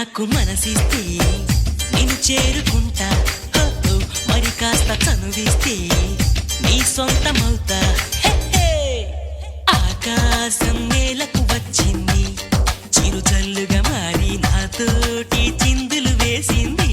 నాకు మనసిస్తే నిన్ను చేరుకుంటా మరి కాస్త చనువిస్తే నీ సొంతమవుతా ఆకాశం నేలకు వచ్చింది చిరుజల్లుగా మారి నాతోటి చిందులు వేసింది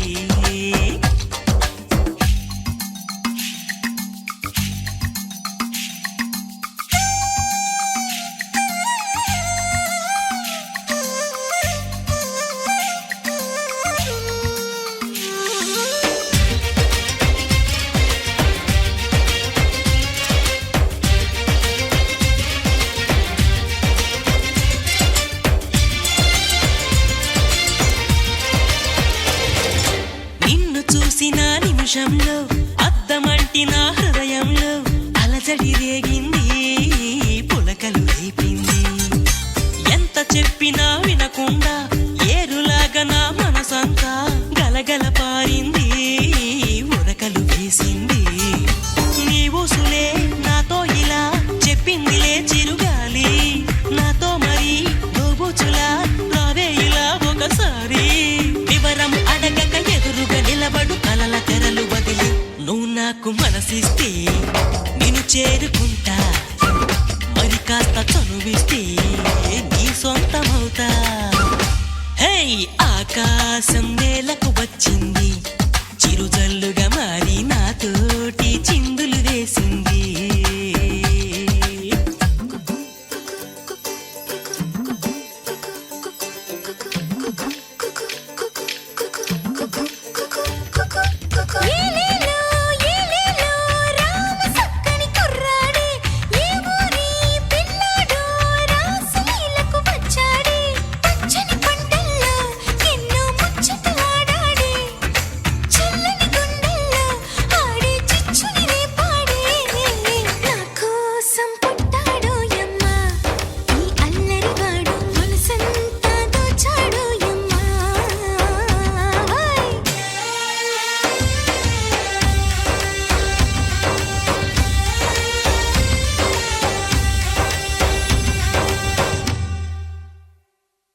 నిమిషంలో అద్దమంటి నా హృదయంలో అలజడి రేగింది పులకలు రేపింది ఎంత చెప్పినా వినకుండా ఏరులాగా నా మనసంతా గలగల పారింది ఉరకలు వేసింది నీ ఊసులే నాతో ఇలా చెప్పిందిలే చిరుగాలి నాతో మరి దోబూచులా రావే ఇలా ఒకసారి వివరం అడగక ఎదురుగా నిలబడు కలల తెరలు వదిలి నువ్వు నాకు మనసిస్తే నిన్ను చేరుకుంటా మరి కాస్త చనువిస్తే నీ సొంతమవుతా హే ఆకాశం నేలకు వచ్చింది చిరుజల్లుగా మారి నాతోటి చిందులు వేసింది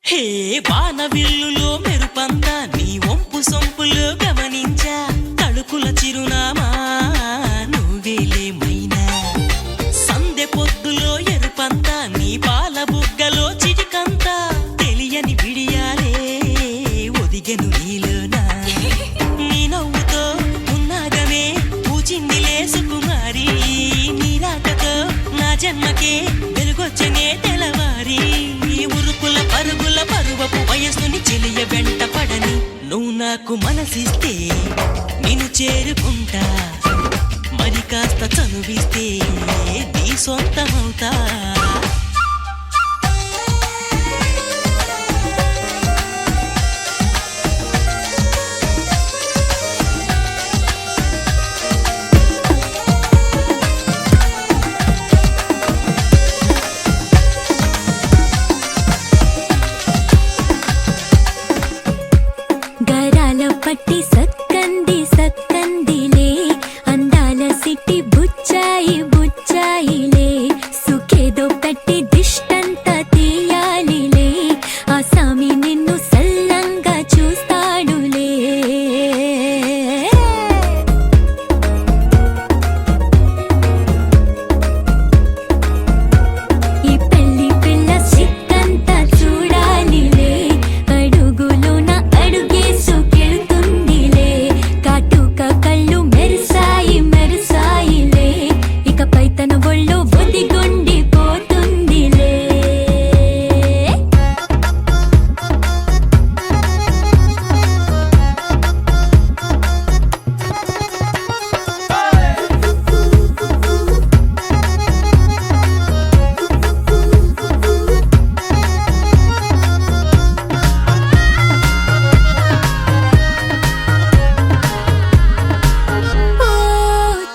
హే వానవిల్లులో మెరుపంతా నీ వంపు సొంపులో గమనించా తడుకుల చిరునామా నువ్వేలేమైనా సందె పొద్దులో ఎరుపంతా నీ పాల బుగ్గలో చిటికంతా తెలియని విడియాలే ఒదిగెను నీలోనా నీ నవ్వుతో ఉన్నాగమే పూచిందిలే సుకుమారి నీ రాకతో నా జన్మకే వెలుగొచ్చనే తెలవారి ఉరుకుల పరుగుల పరువపు వయస్సుని చెలియ వెంట పడని నువ్వు నాకు మనసిస్తే నిన్ను చేరుకుంటా మరి కాస్త చనువి పిలిస్తే నీ సొంతమవుతా పట్టి సక్కంది సక్కందిలే అందాల సిట్టి బుచ్చాయి బుచ్చాయిలే సుఖేదో పెట్టి దిష్టంత తీయాలిలే ఆ సామి నిన్ను సల్లంగా చూస్తాడులే ఈ పెళ్లి పిల్ల సిక్కంతా చూడాలిలే అడుగులోన అడుగేసు కళ్ళు మెరిసాయి మెరిసాయిలే ఇకపై తన ఒళ్ళు బొద్దిగుండి పోతుందిలే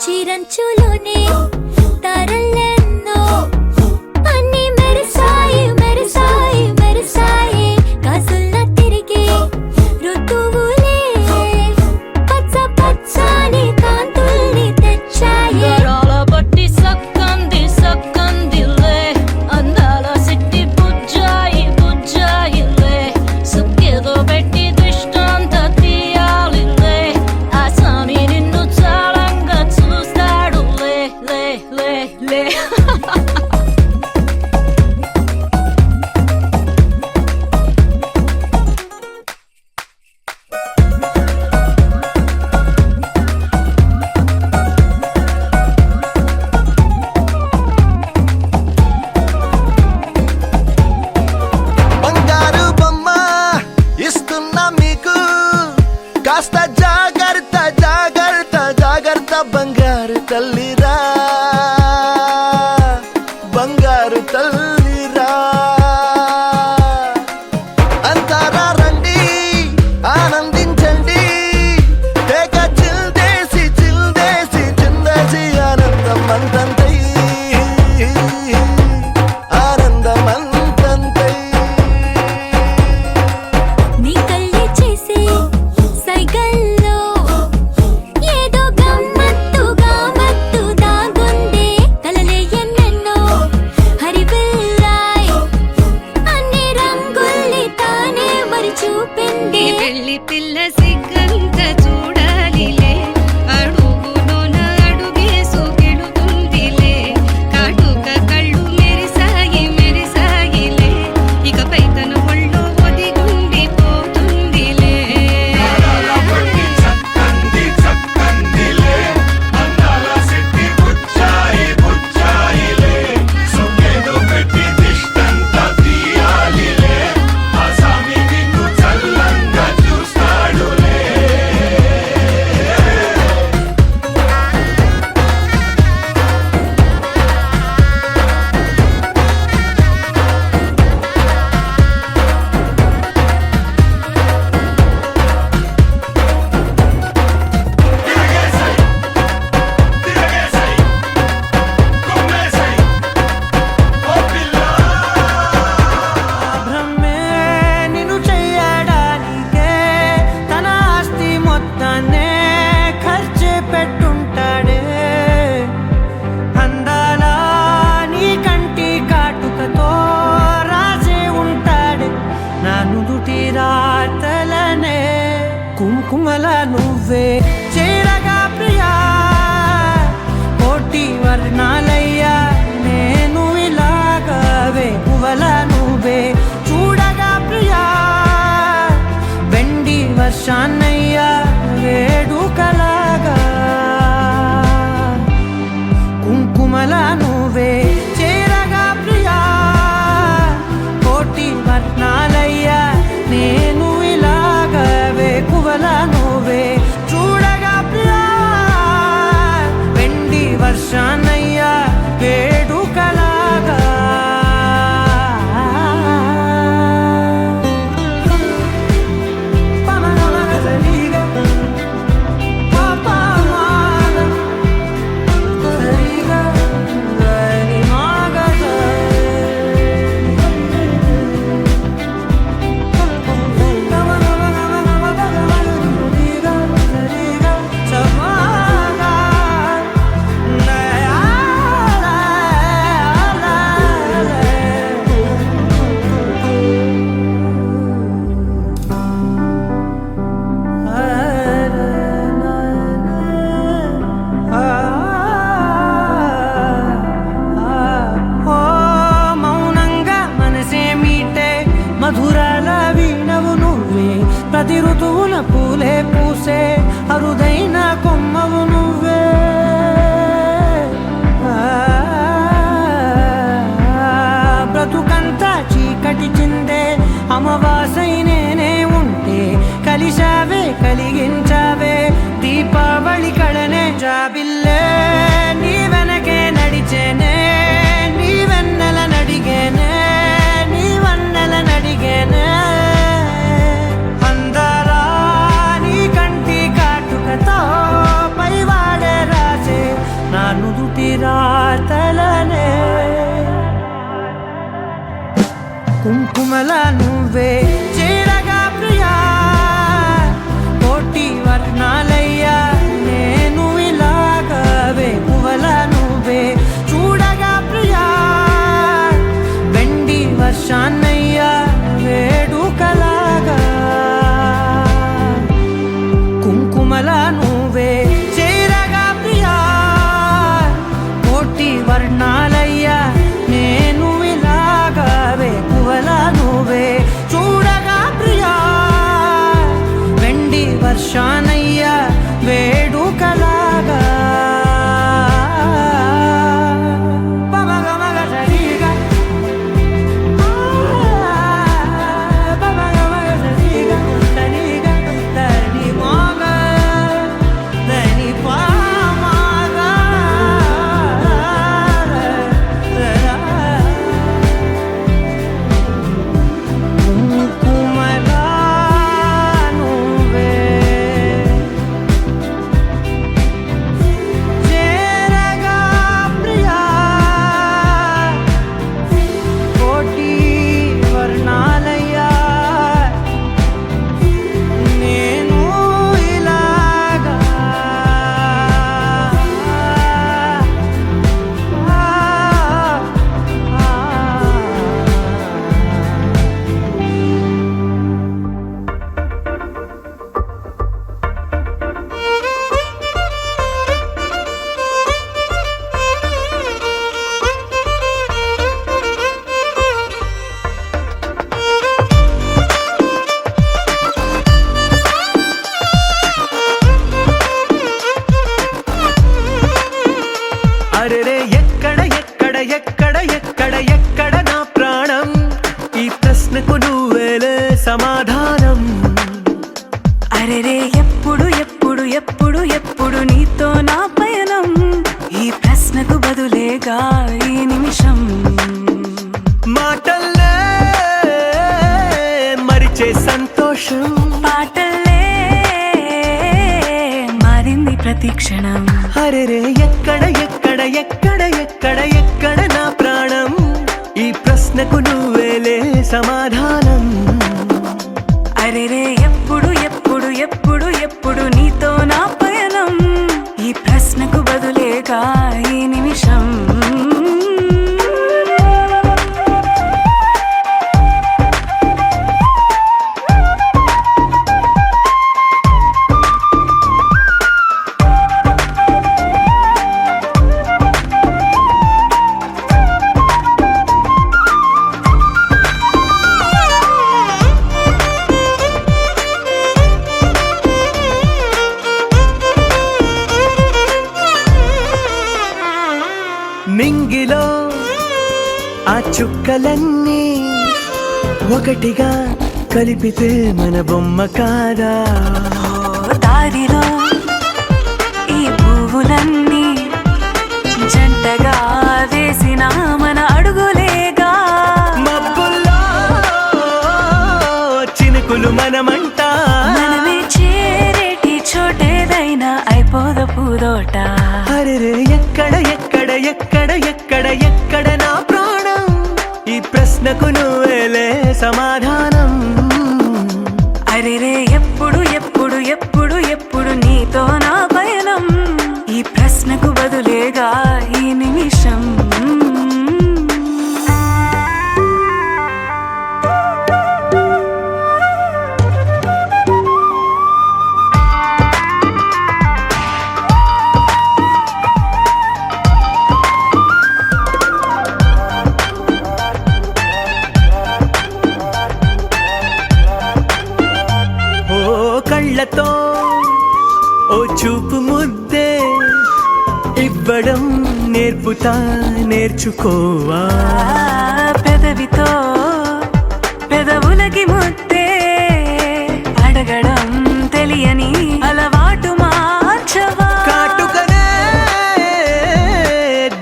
చిరంచులోనే తరలెన్నో అన్ని మెరిసాయి మెరిసాయి మెరిసాయి కాసుల్ల తిరిగి ఋతువులే పచ్చ పచ్చని కాంతుల్ని తెచ్చాయి బట్టి సక్కంది సక్కందిలే అందాల సిట్టి బుజ్జాయి బుజ్జాయిలే సుక్కేదో పెట్టి దృష్టాంత తీయాలిలే ఆ సామి నిన్ను చాలంగా చూస్తాడు లే లే లే లే బంగారు బొమ్మ ఇస్తున్నా మీకు కాస్త జాగ్రత్త జాగ్రత్త జాగ్రత్త బంగారు తల్లిరా బంగారు తల్లిరా అంతారా రండి ఆనందించండి తేగ చిల్దేసి చిల్దేసి చిందేసి ఆనందం అంతంతై ఆనందం అంతంతై నీ కళ్ళే చేసే సైగల్లో ఏదో గమ్మత్తుగా మత్తు దాగుందే కలలే ఎన్నెన్నో హరివిల్లాయ్ అన్ని రంగుల్ని తానే మరి చూపింది పెళ్లి పిల్ల సిగ్గంత చూడాలిలే అడుగులోన అడుగేసు గెలుతుందిలే కాటుక కళ్ళు మెరిసాయి మెరిసాయిలే ఇకపై తన ఒళ్ళు ఒదిగుండి పోతుందిలే బ్రహ్మే నిన్ను చెయ్యడానికే తన ఆస్తి మొత్తాన్నే ఖర్చు పెట్టుంటాడే అందాల నీ కంటి కాటుకతో రాసే ఉంటాడే నా నుదుటి రాతలనే కుంకుమల నువ్వే చేరగా ప్రియా కోటి వర్ణాలయ్యా నేను ఇలాగవే పువ్వల నువ్వే చూడగా ప్రియా వెండి వర్షాన్నయ్యా వేడుకలాగా కుంకుమల నువ్వే చేరగా ప్రియా కోటి వర్ణాలయ్యా నేను ఇలాగవే పువ్వల నువ్వే చూడగా ప్రియా వెండి వర్షాన్నయ్యా వెలిగించావే దీపావళి కళనే జాబిల్లే నీ వెనకే నడిచేనే నీ వెన్నెల నడిగేనే నీ వన్నెల నడిగేనే అందరా నీ కంటి కాటుకతో పైవాడే రాసే నా నుదుటి రాతలనే కుంకుమల నువ్వే చేరగా ప్రియా కోటి వర్ణాలయ్యా నేను ఇలాగవే పువ్వల నువ్వే చూడగా ప్రియా వెండి వర్షాన్నయ్యా వేడుకలాగా కుంకుమల నువ్వే చేరగా ప్రియా కోటి వర్ణాలయ్యా నేను ఇలాగవే పువ్వల నువ్వే చూడగా ప్రియా వెండి వర్షానయ్యా వేడుకలాగా అరెరే ఎక్కడ ఎక్కడ ఎక్కడ ఎక్కడ ఎక్కడ నా ప్రాణం ఈ ప్రశ్నకు నువ్వేలే సమాధానం అరెరే ఎప్పుడు ఎప్పుడు ఎప్పుడు ఎప్పుడు నీతో నా పయనం ఈ ప్రశ్నకు బదులేగా ఈ నిమిషం మాటల్లే మరిచే సంతోషం పాటల్లే మారింది ప్రతి క్షణం అరెరే ఎక్కడ ఎక్కడ ఎక్కడ ఎక్కడ ఎక్కడ నా ప్రాణం ఈ ప్రశ్నకు నువ్వేలే సమాధానం అరెరే ఎప్పుడు ఎప్పుడు ఎప్పుడు ఎప్పుడు నీతో నా పయనం ఈ ప్రశ్నకు బదులేగా ఈ నిమిషం మింగిలో ఆ చుక్కలన్నీ ఒకటిగా కలిపితే మన బొమ్మ కాదా దారిలో ఈ పువ్వులన్నీ జంటగా వేసిన మన అడుగులేగా మబ్బుల్లో చినుకులు మనమంట మనమే చేరేటి చోటేదైనా అయిపోదు పూదోట అరెరే ఎక్కడ ఎక్కడ ఎక్కడ ఎక్కడ ఎక్కడ నా ప్రాణం ఈ ప్రశ్నకు నువ్వేలే సమాధానం అరెరే ఎప్పుడు ఎప్పుడు ఎప్పుడు ఎప్పుడు నీతో నా పయనం ఈ ప్రశ్నకు బదులేగా ఈ నిమిషం కళ్ళతో ఓ చూపు ముద్దే ఇవ్వడం నేర్పుతా నేర్చుకోవా పెదవితో పెదవులకి ముద్దే అడగడం తెలియ తెలియని అలవాటు మార్చవా కాటుకనే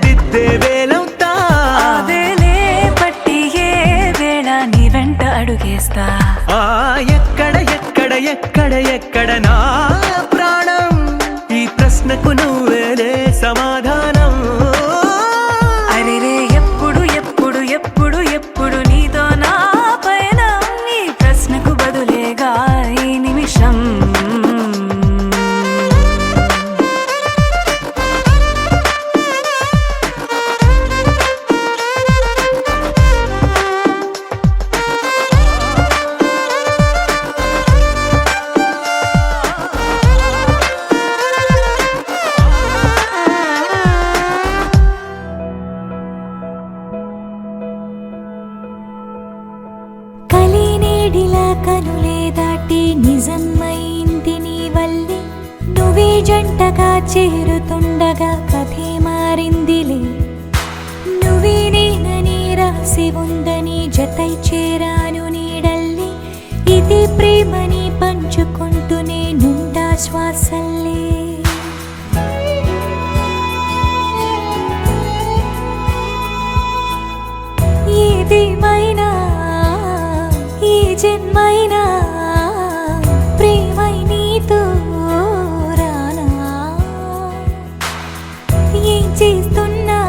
దిద్దే వేలవుతా వేలే పట్టి ఏ వేళ నీ వెంట అడుగేస్తా ఆ ఎక్కడ ఎక్కడ ఎక్కడ ఎక్కడ నా ప్రాణం ఈ ప్రశ్నకు నువ్వేలే సమాధానం అరెరే ఎప్పుడు ఎప్పుడు ఎప్పుడు ఎప్పుడు నీతో నా పైన ఈ ప్రశ్నకు బదులేగా ఈ నిమిషం కలినేడిలా కనులే దాటి నిజమైంది నీ వల్లే నువ్వే జంటగా చేరుతుండగా కథే మారిందిలే నువ్వే నేనని రాసి ఉందని జతై చేరాను నీడల్లే ఇది ప్రేమని పంచుకుంటూనే నుండా శ్వాసల్లే ఏదేమైనా ఈ జన్మైనా ప్రేమై నీతో రానా ఏం చేస్తున్నా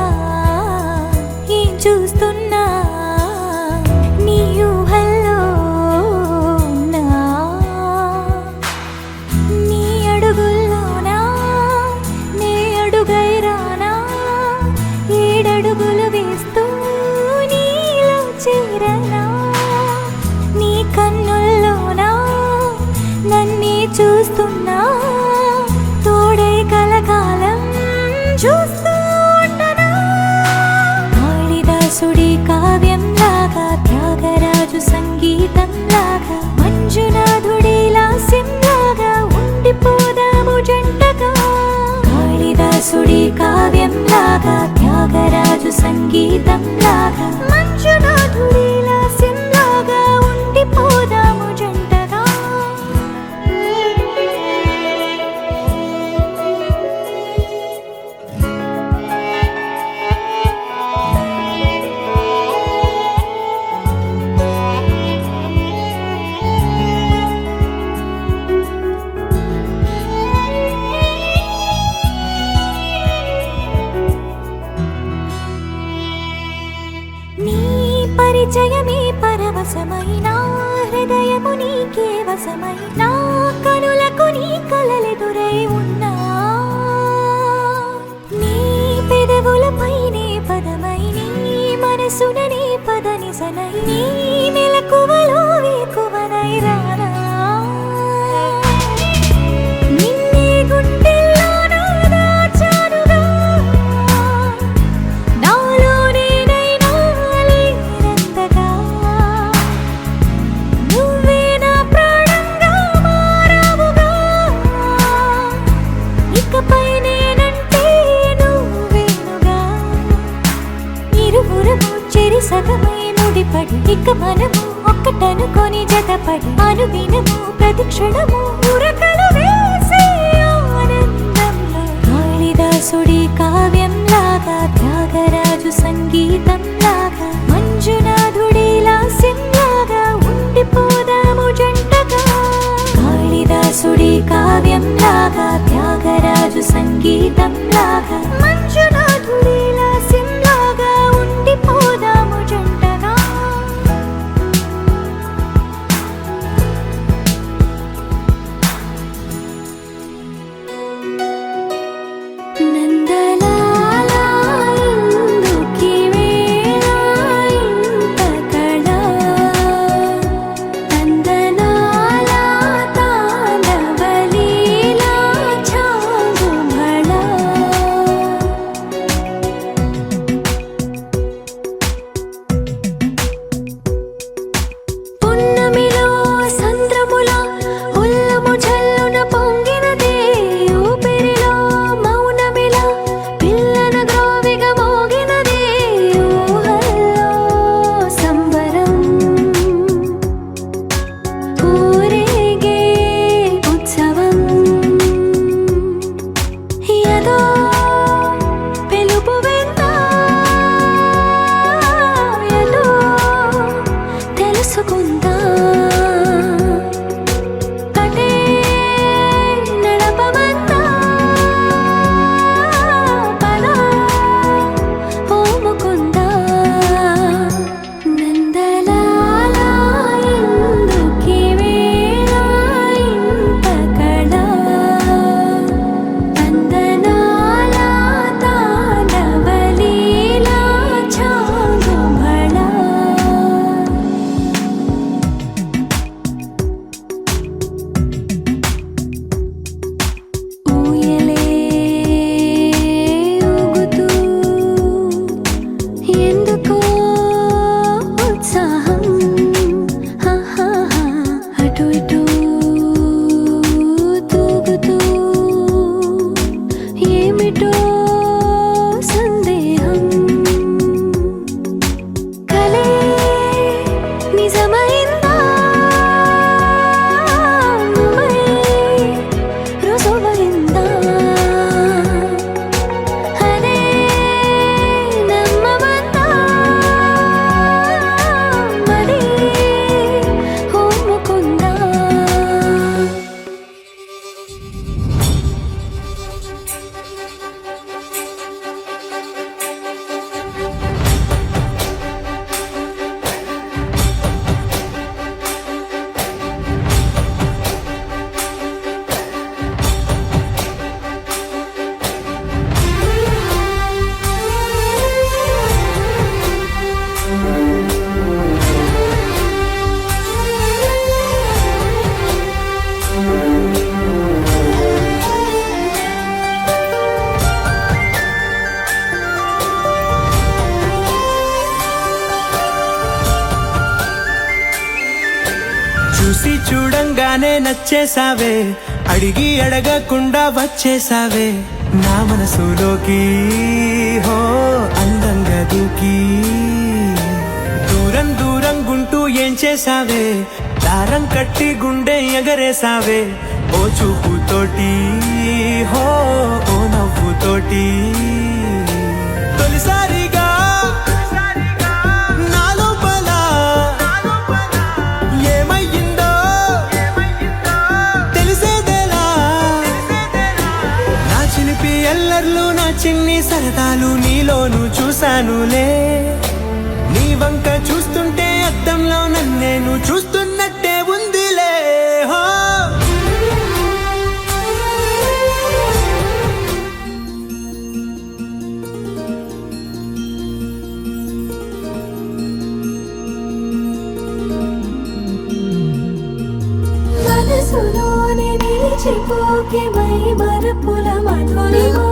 ఏం చూస్తున్నా నీ ఊహల్లో ఉన్నా నీ అడుగుల్లోనా నే అడుగై రానా ఏడడుగులు వేస్తూ నీలో చేరనా నీ కన్నుల్లోనా నన్నే చూస్తున్నా తోడై కలకాలం చూస్తూ ఉండనా కాళిదాసుడి కావ్యంలాగా త్యాగరాజు సంగీతంలాగా మంజునాథుడి లాస్యంలాగా ఉండిపోదాము జంటగా కాళిదాసుడి కావ్యంలాగా త్యాగరాజు సంగీతంలాగా మంజునాథుడి లాస్యంలాగా ఉండిపోదాము జంటగా నీ పరిచయమే పరవశమైన హృదయము నీకే వశమైన కనులకు నీ కలలెదురై ఉన్నా నీ పెదవులపైనే పదమై నీ మనసున నీ పదనిసనై నీ మెలకువలో వేకువనై రానా నిన్నే గుండెల్లోనా దాచానుగా నాలో నేనైనా లేనంతగా నువ్వే నా ప్రాణంగా మారావుగా ఇకపై నేనంటే నువ్వేనుగా ఇరువురము చెరి సగమై ముడిపడి ఇక మనము ఒక్కటనుకొని జతపడి అనుదినము ప్రతిక్షణము ఉరకలు వేసే ఆనందంలో కాళిదాసుడి కావ్యంలాగా త్యాగరాజు సంగీతంలాగా మంజునాథుడి లాస్యంలాగా ఉండిపోదాము జంటగా కాళిదాసుడి కావ్యంలాగా త్యాగరాజు సంగీతంలాగా మంజునాథుడి లాస్యంలాగా ఉండిపోదాము జంటగా నందలాలా చూసి చూడంగానే నచ్చేసావే అడిగి అడగకుండా వచ్చేసావే నా మనసులోకి హో అందంగా దూకి దూరం దూరం గుంటూ ఏం చేసావే దారం కట్టి గుండె ఎగరేసావే ఓ చూపుతోటి హో ఓ నవ్వుతోటి తొలిసారిగా నా లోపల ఏమయ్యిందో తెలిసేదేలా నా చిలిపి ఎల్లర్లు నా చిన్ని సరదాలు నీలోను చూశానులే నీ వంక చూస్తుంటే అద్దంలో నన్నేను చూస్తున్నట్టే ఉందిలే హో మనసులోనే నిలిచిపోకే మై మరపుల మధురిమా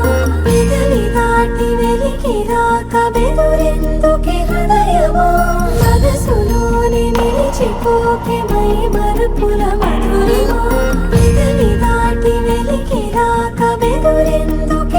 పెదవి దాటి వెలికి రాక బెదురెందుకే హృదయమా మనసులోనే నిలిచిపోకే మై మరపుల మధురిమా పెదవి దాటి వెలికి రాక బెదురెందుకే